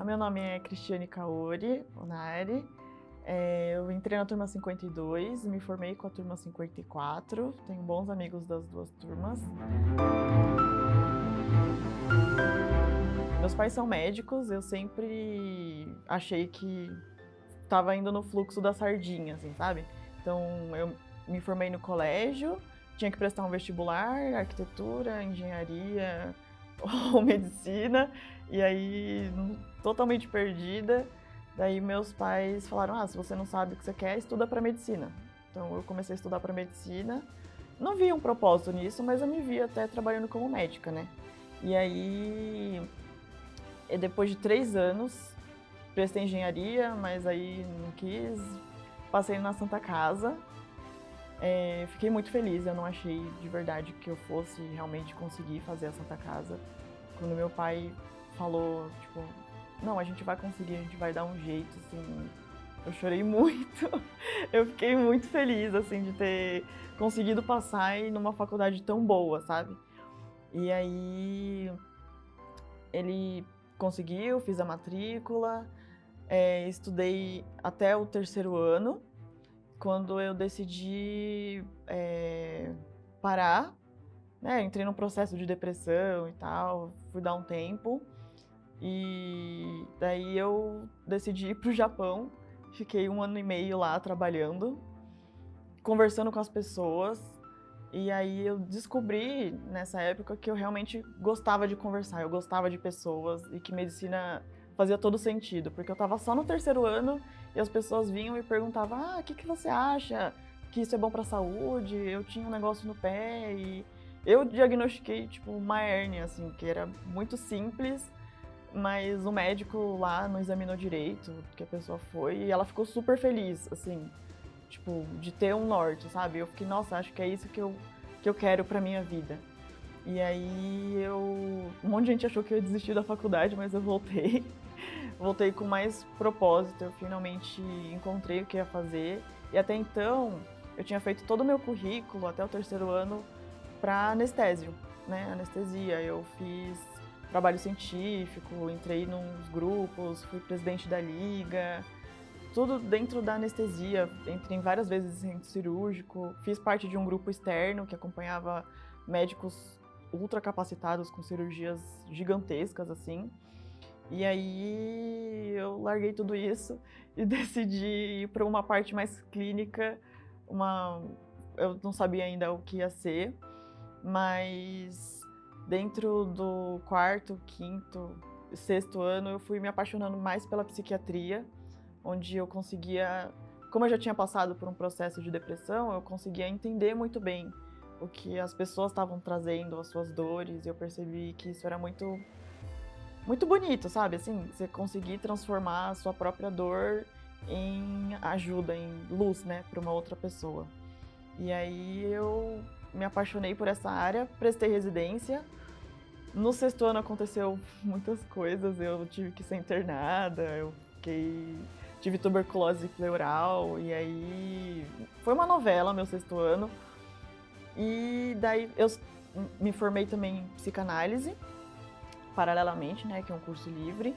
meu nome é Cristiane Kaori Onari. Eu entrei na turma 52, me formei com a turma 54, tenho bons amigos das duas turmas. Meus pais são médicos, eu sempre achei que estava indo no fluxo da sardinha, assim, sabe? Então, eu me formei no colégio, tinha que prestar um vestibular, arquitetura, engenharia ou medicina, e aí, totalmente perdida. Daí meus pais falaram, se você não sabe o que você quer, estuda para medicina. Então eu comecei a estudar para medicina, não via um propósito nisso, mas eu me via até trabalhando como médica, né? E aí, depois de 3 anos, prestei engenharia, mas aí não quis, passei na Santa Casa. Fiquei muito feliz, eu não achei de verdade que eu fosse realmente conseguir fazer a Santa Casa. Quando meu pai falou, tipo, não, a gente vai conseguir, a gente vai dar um jeito, assim, eu chorei muito. Eu fiquei muito feliz, assim, de ter conseguido passar em numa faculdade tão boa, sabe? E aí, ele conseguiu, fiz a matrícula, estudei até o 3º ano, quando eu decidi parar, né? Entrei num processo de depressão e tal, fui dar um tempo. E daí eu decidi ir pro Japão, fiquei 1 ano e meio lá trabalhando, conversando com as pessoas, e aí eu descobri nessa época que eu realmente gostava de conversar, eu gostava de pessoas e que medicina fazia todo sentido, porque eu tava só no 3º ano e as pessoas vinham e perguntavam, o que você acha que isso é bom pra saúde? Eu tinha um negócio no pé e eu diagnostiquei tipo uma hérnia, assim, que era muito simples, mas o médico lá não examinou direito o que a pessoa foi e ela ficou super feliz, assim, tipo, de ter um norte, sabe? Eu fiquei, nossa, acho que é isso que eu quero pra minha vida. E aí um monte de gente achou que eu ia desistir da faculdade, mas eu voltei. Voltei com mais propósito, eu finalmente encontrei o que ia fazer. E até então, eu tinha feito todo o meu currículo, até o 3º ano, pra anestésio, né? Anestesia. Eu fiz trabalho científico, entrei nos grupos, fui presidente da liga, tudo dentro da anestesia, entrei várias vezes em centro cirúrgico, fiz parte de um grupo externo que acompanhava médicos ultra capacitados com cirurgias gigantescas, assim. E aí eu larguei tudo isso e decidi ir para uma parte mais clínica, eu não sabia ainda o que ia ser, mas dentro do 4º, 5º, 6º ano eu fui me apaixonando mais pela psiquiatria, onde eu conseguia, como eu já tinha passado por um processo de depressão, eu conseguia entender muito bem o que as pessoas estavam trazendo, as suas dores, e eu percebi que isso era muito, muito bonito, sabe? Assim, você conseguir transformar a sua própria dor em ajuda, em luz, né, para uma outra pessoa. E aí eu me apaixonei por essa área, prestei residência. No 6º ano aconteceu muitas coisas, eu tive que ser internada, tive tuberculose pleural, e aí foi uma novela meu 6º ano. E daí eu me formei também em psicanálise, paralelamente, né, que é um curso livre.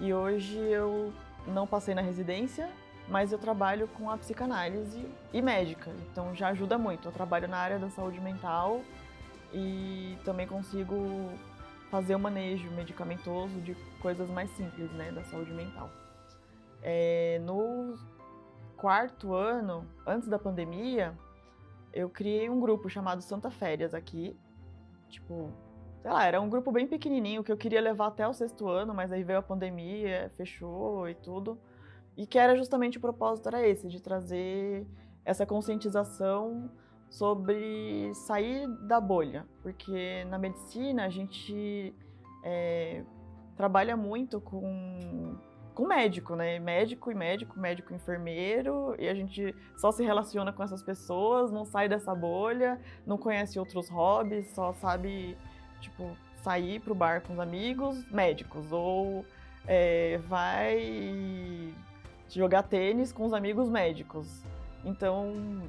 E hoje eu não passei na residência, mas eu trabalho com a psicanálise e médica, então já ajuda muito. Eu trabalho na área da saúde mental e também consigo fazer o manejo medicamentoso de coisas mais simples, né, da saúde mental. No 4º ano, antes da pandemia, eu criei um grupo chamado Santa Férias aqui, tipo, sei lá, era um grupo bem pequenininho que eu queria levar até o 6º ano, mas aí veio a pandemia, fechou e tudo. E que era justamente o propósito era esse, de trazer essa conscientização sobre sair da bolha. Porque na medicina a gente trabalha muito com médico, né? Médico e médico, médico e enfermeiro, e a gente só se relaciona com essas pessoas, não sai dessa bolha, não conhece outros hobbies, só sabe, tipo, sair pro bar com os amigos médicos, ou vai jogar tênis com os amigos médicos. Então,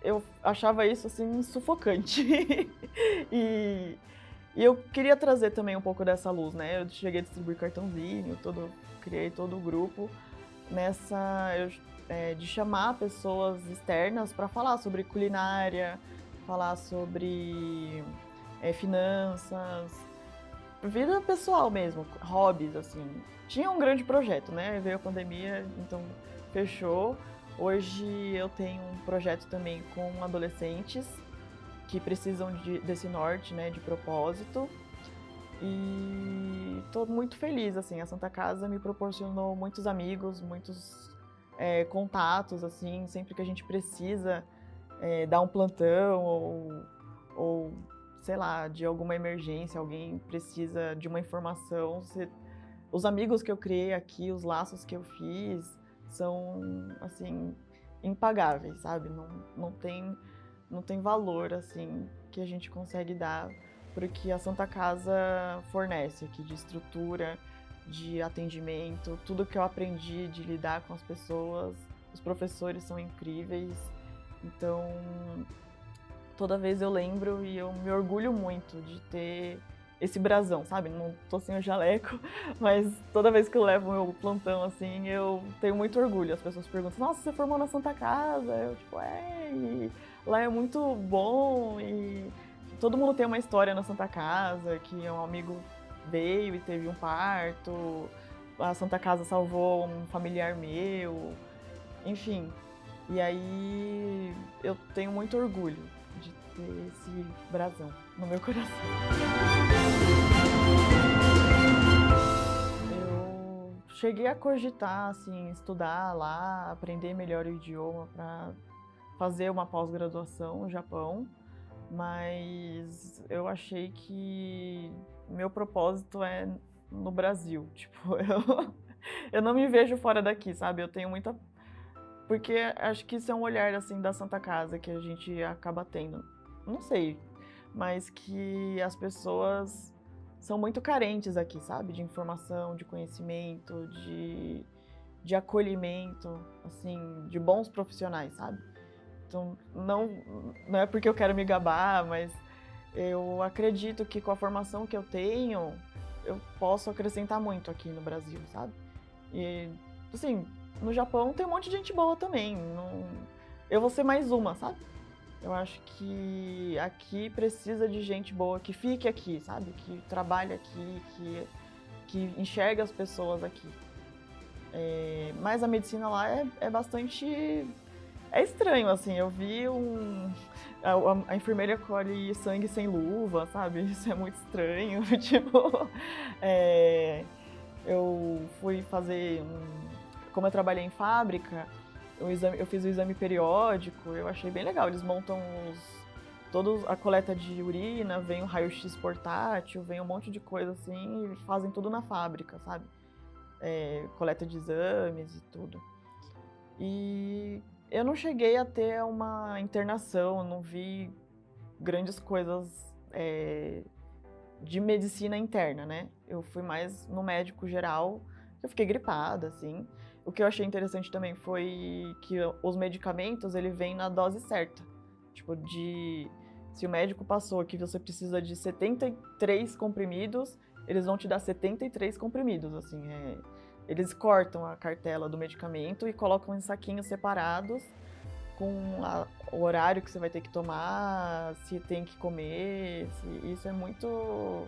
eu achava isso, assim, sufocante. E E eu queria trazer também um pouco dessa luz, né? Eu cheguei a distribuir cartãozinho, criei todo o grupo de chamar pessoas externas para falar sobre culinária, falar sobre finanças, vida pessoal mesmo, hobbies, assim. Tinha um grande projeto, né? Veio a pandemia, então fechou. Hoje eu tenho um projeto também com adolescentes que precisam desse norte, né, de propósito. E tô muito feliz, assim, a Santa Casa me proporcionou muitos amigos, muitos contatos, assim, sempre que a gente precisa dar um plantão ou, sei lá, de alguma emergência, alguém precisa de uma informação, os amigos que eu criei aqui, os laços que eu fiz, são, assim, impagáveis, sabe? Não tem valor, assim, que a gente consegue dar porque a Santa Casa fornece aqui de estrutura, de atendimento, tudo que eu aprendi de lidar com as pessoas, os professores são incríveis, então toda vez eu lembro e eu me orgulho muito de ter esse brasão, sabe? Não tô sem o jaleco, mas toda vez que eu levo meu plantão, assim, eu tenho muito orgulho. As pessoas perguntam, nossa, você formou na Santa Casa? Eu, tipo, e lá é muito bom e todo mundo tem uma história na Santa Casa, que um amigo veio e teve um parto, a Santa Casa salvou um familiar meu, enfim. E aí eu tenho muito orgulho de ter esse brasão no meu coração. Eu cheguei a cogitar, assim, estudar lá, aprender melhor o idioma para fazer uma pós-graduação no Japão, mas eu achei que meu propósito é no Brasil. Tipo, eu não me vejo fora daqui, sabe? Eu tenho muita. Porque acho que isso é um olhar, assim, da Santa Casa que a gente acaba tendo. Não sei, mas que as pessoas são muito carentes aqui, sabe? De informação, de conhecimento, de acolhimento, assim, de bons profissionais, sabe? Então, não é porque eu quero me gabar, mas eu acredito que com a formação que eu tenho, eu posso acrescentar muito aqui no Brasil, sabe? E, assim, no Japão tem um monte de gente boa também. Eu vou ser mais uma, sabe? Eu acho que aqui precisa de gente boa que fique aqui, sabe? Que trabalhe aqui, que enxerga as pessoas aqui. Mas a medicina lá é bastante. É estranho, assim. Eu vi a enfermeira colhe sangue sem luva, sabe? Isso é muito estranho. Tipo, eu fui fazer como eu trabalhei em fábrica, eu fiz o exame periódico, eu achei bem legal. Eles montam toda a coleta de urina, vem o raio-x portátil, vem um monte de coisa assim e fazem tudo na fábrica, sabe? Coleta de exames e tudo. E eu não cheguei a ter uma internação, não vi grandes coisas de medicina interna, né? Eu fui mais no médico geral, eu fiquei gripada, assim. O que eu achei interessante também foi que os medicamentos, ele vem na dose certa. Tipo, se o médico passou que você precisa de 73 comprimidos, eles vão te dar 73 comprimidos, assim. Eles cortam a cartela do medicamento e colocam em saquinhos separados com o horário que você vai ter que tomar, se tem que comer, isso é muito,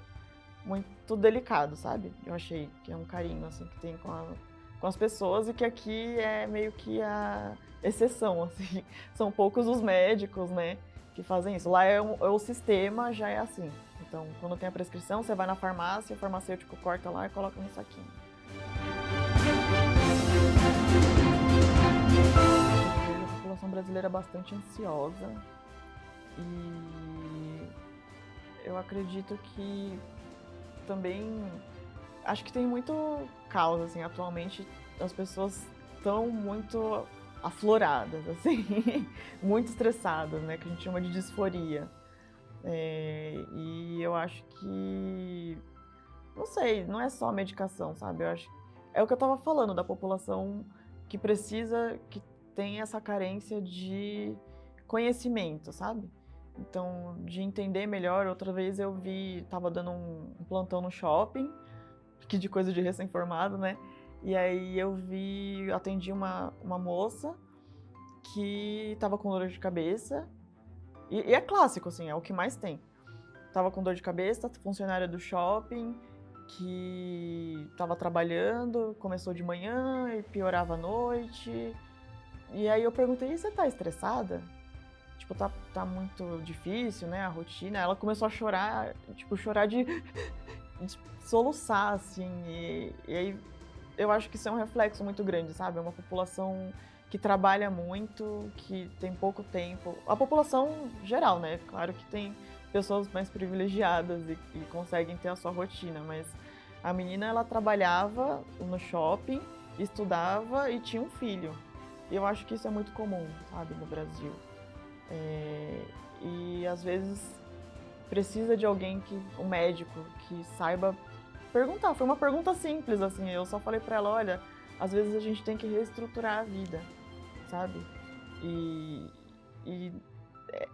muito delicado, sabe? Eu achei que é um carinho, assim, que tem com as pessoas e que aqui é meio que a exceção, assim. São poucos os médicos, né, que fazem isso. Lá o sistema já é assim. Então, quando tem a prescrição, você vai na farmácia, o farmacêutico corta lá e coloca no saquinho. A população brasileira é bastante ansiosa e eu acredito que também acho que tem muito caos, assim, atualmente as pessoas estão muito afloradas, assim, muito estressadas, né, que a gente chama de disforia. E eu acho que, não sei, não é só medicação, sabe? Eu acho é o que eu tava falando da população que precisa, que tem essa carência de conhecimento, sabe? Então, de entender melhor, outra vez eu tava dando um plantão no shopping, que de coisa de recém-formado, né? E aí atendi uma moça que tava com dor de cabeça, e é clássico, assim, é o que mais tem. Tava com dor de cabeça, funcionária do shopping, que tava trabalhando, começou de manhã e piorava à noite. E aí eu perguntei, e você tá estressada? Tipo, tá muito difícil, né, a rotina. Ela começou a chorar, tipo, chorar de soluçar, assim. E aí eu acho que isso é um reflexo muito grande, sabe? É uma população que trabalha muito, que tem pouco tempo. A população geral, né? Claro que tem pessoas mais privilegiadas e conseguem ter a sua rotina, mas a menina, ela trabalhava no shopping, estudava e tinha um filho. E eu acho que isso é muito comum, sabe, no Brasil. E às vezes precisa de alguém um médico, que saiba perguntar. Foi uma pergunta simples, assim, eu só falei pra ela, olha, às vezes a gente tem que reestruturar a vida, sabe? E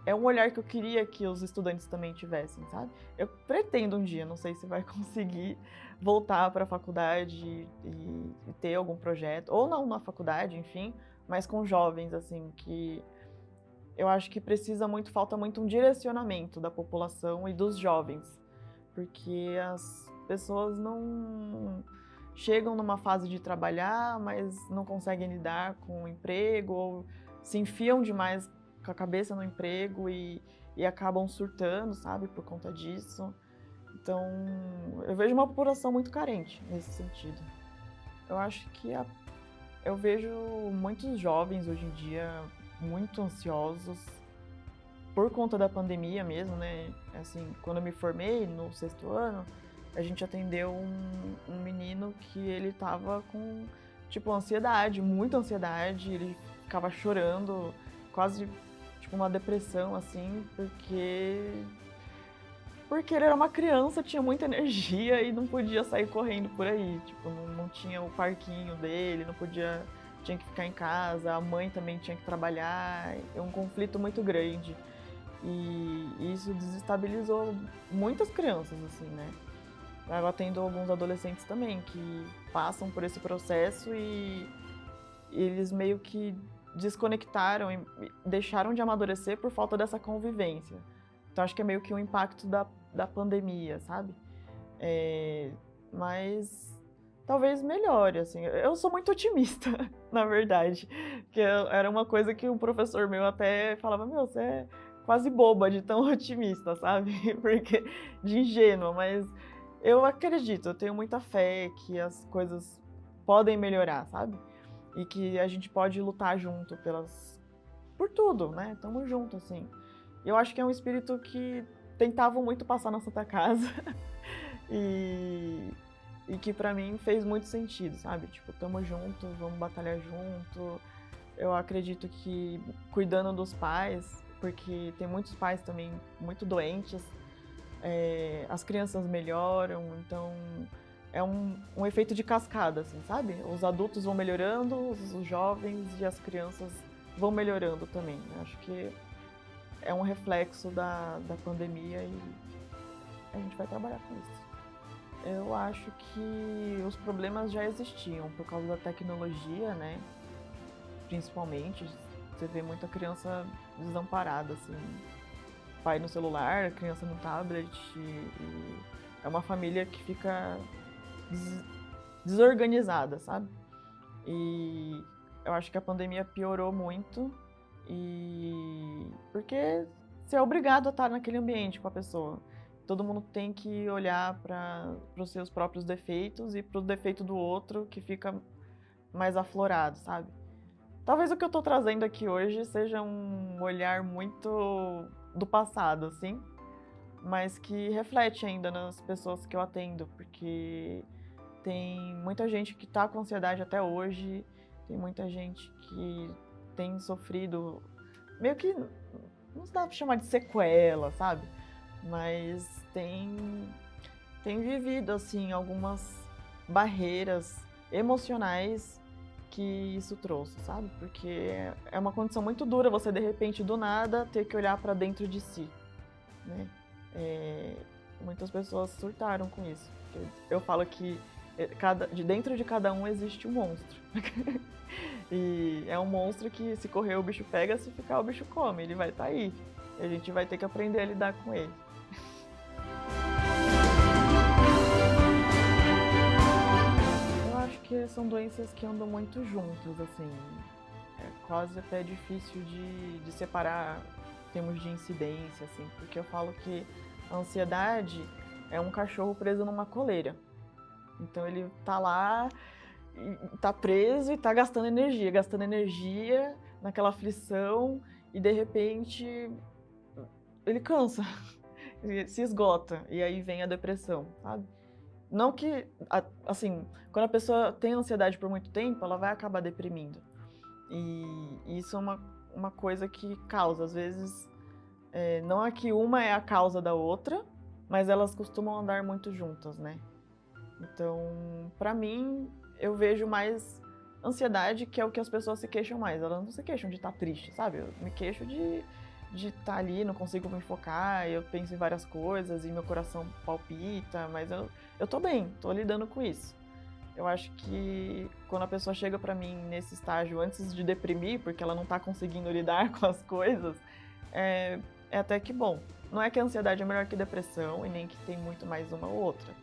é um olhar que eu queria que os estudantes também tivessem, sabe? Eu pretendo um dia, não sei se vai conseguir voltar para a faculdade e ter algum projeto, ou não na faculdade, enfim, mas com jovens, assim, que eu acho que falta muito um direcionamento da população e dos jovens, porque as pessoas não chegam numa fase de trabalhar, mas não conseguem lidar com o emprego, ou se enfiam demais com a cabeça no emprego e acabam surtando, sabe, por conta disso. Então, eu vejo uma população muito carente nesse sentido. Eu acho que eu vejo muitos jovens hoje em dia muito ansiosos por conta da pandemia mesmo, né? Assim, quando eu me formei no 6º ano, a gente atendeu um menino que ele tava com, tipo, ansiedade, muita ansiedade, ele ficava chorando, quase, tipo, uma depressão, assim, porque ele era uma criança, tinha muita energia e não podia sair correndo por aí, tipo, não tinha o parquinho dele, tinha que ficar em casa, a mãe também tinha que trabalhar, é um conflito muito grande. E isso desestabilizou muitas crianças, assim, né? Eu atendo alguns adolescentes também que passam por esse processo e eles meio que desconectaram e deixaram de amadurecer por falta dessa convivência. Então acho que é meio que um impacto da pandemia, sabe? Mas talvez melhore, assim. Eu sou muito otimista, na verdade. Que era uma coisa que um professor meu até falava, meu, você é quase boba de tão otimista, sabe? Porque de ingênua, mas eu acredito, eu tenho muita fé que as coisas podem melhorar, sabe? E que a gente pode lutar junto por tudo, né? Tamo junto, assim. Eu acho que é um espírito que tentavam muito passar na Santa Casa e que pra mim fez muito sentido, sabe? Tipo, tamo junto, vamos batalhar junto. Eu acredito que cuidando dos pais, porque tem muitos pais também muito doentes, as crianças melhoram, então é um efeito de cascada, assim, sabe? Os adultos vão melhorando, os jovens e as crianças vão melhorando também, né? Acho que é um reflexo da pandemia e a gente vai trabalhar com isso. Eu acho que os problemas já existiam por causa da tecnologia, né? Principalmente, você vê muita criança desamparada, assim, pai no celular, criança no tablet, e é uma família que fica desorganizada, sabe? E eu acho que a pandemia piorou muito, porque você é obrigado a estar naquele ambiente com a pessoa. Todo mundo tem que olhar para os seus próprios defeitos e para o defeito do outro, que fica mais aflorado, sabe? Talvez o que eu tô trazendo aqui hoje seja um olhar muito do passado, assim, mas que reflete ainda nas pessoas que eu atendo, porque tem muita gente que tá com ansiedade até hoje, tem muita gente que tem sofrido, meio que, não se dá pra chamar de sequela, sabe? Mas tem vivido, assim, algumas barreiras emocionais que isso trouxe, sabe? Porque é uma condição muito dura você, de repente, do nada, ter que olhar para dentro de si, né? Muitas pessoas surtaram com isso. Eu falo que de dentro de cada um existe um monstro. E é um monstro que, se correr, o bicho pega, se ficar, o bicho come. Ele vai estar aí. E a gente vai ter que aprender a lidar com ele. Eu acho que são doenças que andam muito juntas, assim. É quase até difícil de separar em termos de incidência, assim. Porque eu falo que a ansiedade é um cachorro preso numa coleira. Então ele tá lá, tá preso e tá gastando energia naquela aflição, e de repente ele cansa, ele se esgota, e aí vem a depressão, sabe? Não que, assim, quando a pessoa tem ansiedade por muito tempo, ela vai acabar deprimindo. E isso é uma coisa que causa, às vezes, não é que uma é a causa da outra, mas elas costumam andar muito juntas, né? Então, pra mim, eu vejo mais ansiedade, que é o que as pessoas se queixam mais. Elas não se queixam de estar triste, sabe? Eu me queixo de estar ali, não consigo me focar, eu penso em várias coisas e meu coração palpita, mas eu tô bem, tô lidando com isso. Eu acho que quando a pessoa chega pra mim nesse estágio, antes de deprimir, porque ela não tá conseguindo lidar com as coisas, é até que bom. Não é que a ansiedade é melhor que depressão e nem que tem muito mais uma ou outra.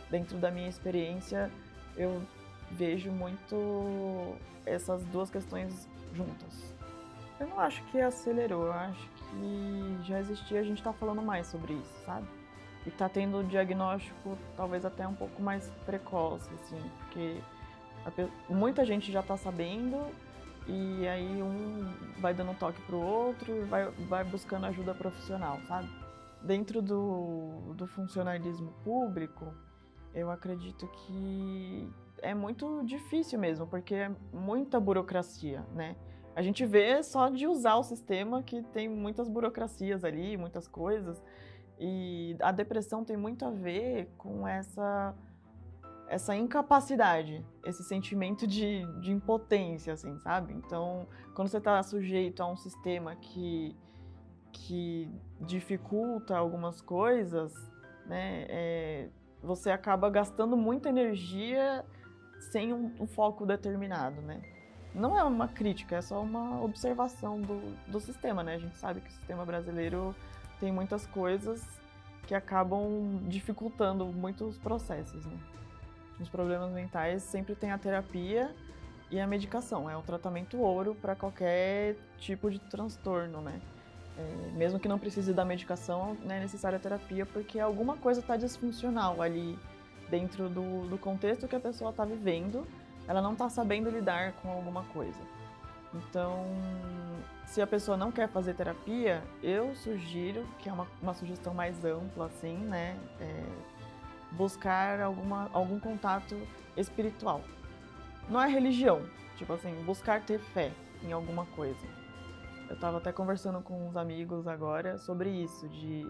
Dentro da minha experiência, eu vejo muito essas duas questões juntas. Eu não acho que acelerou, eu acho que já existia, a gente tá falando mais sobre isso, sabe? E tá tendo um diagnóstico talvez até um pouco mais precoce, assim, porque muita gente já tá sabendo, e aí um vai dando um toque pro outro e vai buscando ajuda profissional, sabe? Dentro do funcionalismo público, eu acredito que é muito difícil mesmo, porque é muita burocracia, né? A gente vê só de usar o sistema que tem muitas burocracias ali, muitas coisas, e a depressão tem muito a ver com essa incapacidade, esse sentimento de impotência, assim, sabe? Então, quando você está sujeito a um sistema que dificulta algumas coisas, né, você acaba gastando muita energia sem um foco determinado, né? Não é uma crítica, é só uma observação do sistema, né? A gente sabe que o sistema brasileiro tem muitas coisas que acabam dificultando muitos processos, né? Os problemas mentais sempre tem a terapia e a medicação, é o tratamento ouro para qualquer tipo de transtorno, né? Mesmo que não precise da medicação, né, é necessária a terapia, porque alguma coisa está disfuncional ali dentro do contexto que a pessoa está vivendo, ela não está sabendo lidar com alguma coisa. Então, se a pessoa não quer fazer terapia, eu sugiro, que é uma sugestão mais ampla, assim, né, buscar algum contato espiritual. Não é religião, tipo assim, buscar ter fé em alguma coisa. Eu estava até conversando com uns amigos agora sobre isso, de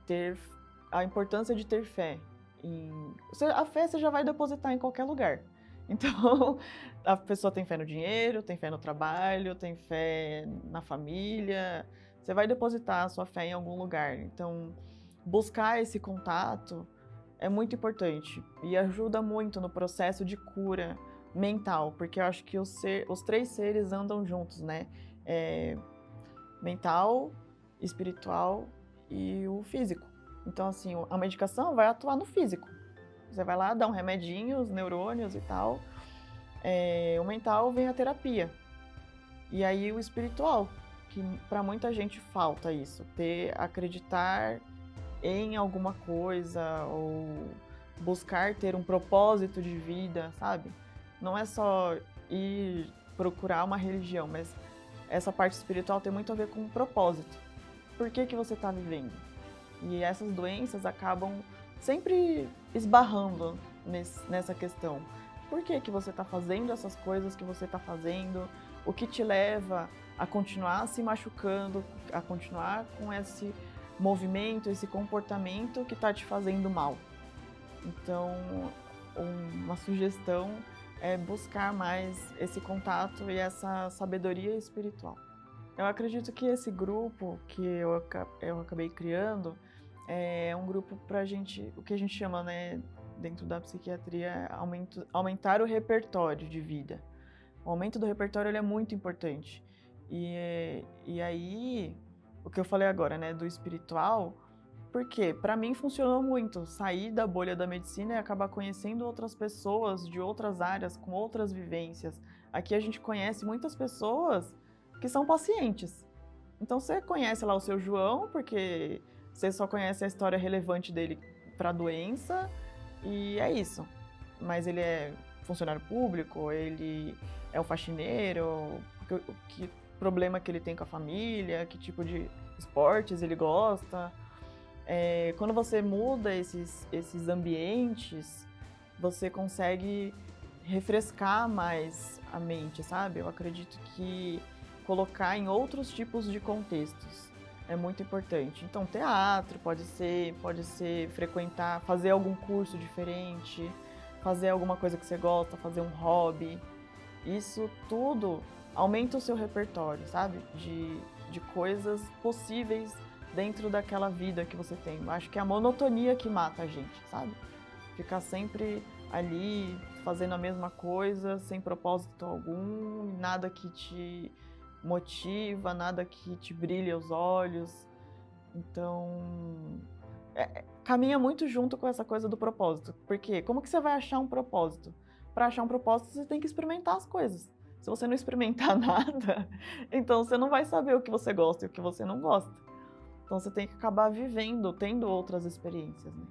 ter a importância de ter fé. A fé você já vai depositar em qualquer lugar. Então, a pessoa tem fé no dinheiro, tem fé no trabalho, tem fé na família. Você vai depositar a sua fé em algum lugar. Então, buscar esse contato é muito importante e ajuda muito no processo de cura mental, porque eu acho que os três seres andam juntos, né? Mental, espiritual e o físico. Então, assim, a medicação vai atuar no físico. Você vai lá, dá um remedinho, os neurônios e tal. O mental vem a terapia. E aí o espiritual, que para muita gente falta isso, acreditar em alguma coisa ou buscar ter um propósito de vida, sabe? Não é só ir procurar uma religião, mas essa parte espiritual tem muito a ver com o propósito. Por que você está vivendo? E essas doenças acabam sempre esbarrando nessa questão. Por que você está fazendo essas coisas que você está fazendo? O que te leva a continuar se machucando, a continuar com esse movimento, esse comportamento que está te fazendo mal? Então, uma sugestão é buscar mais esse contato e essa sabedoria espiritual. Eu acredito que esse grupo que eu acabei criando é um grupo para a gente, o que a gente chama, né, dentro da psiquiatria, aumentar o repertório de vida. O aumento do repertório ele é muito importante. E aí, o que eu falei agora, né, do espiritual, porque para mim funcionou muito sair da bolha da medicina e acabar conhecendo outras pessoas de outras áreas, com outras vivências. Aqui a gente conhece muitas pessoas que são pacientes. Então você conhece lá o seu João, porque você só conhece a história relevante dele para a doença, e é isso. Mas ele é funcionário público, ele é um faxineiro, que problema que ele tem com a família, que tipo de esportes ele gosta. Quando você muda esses ambientes, você consegue refrescar mais a mente, sabe? Eu acredito que colocar em outros tipos de contextos é muito importante. Então, teatro pode ser frequentar, fazer algum curso diferente, fazer alguma coisa que você gosta, fazer um hobby. Isso tudo aumenta o seu repertório, sabe? De coisas possíveis dentro daquela vida que você tem. Eu acho que é a monotonia que mata a gente, sabe? Ficar sempre ali fazendo a mesma coisa, sem propósito algum, nada que te motiva, nada que te brilha os olhos. Então, caminha muito junto com essa coisa do propósito. Porque como que você vai achar um propósito? Para achar um propósito, você tem que experimentar as coisas. Se você não experimentar nada, então você não vai saber o que você gosta e o que você não gosta. Então você tem que acabar vivendo, tendo outras experiências, né?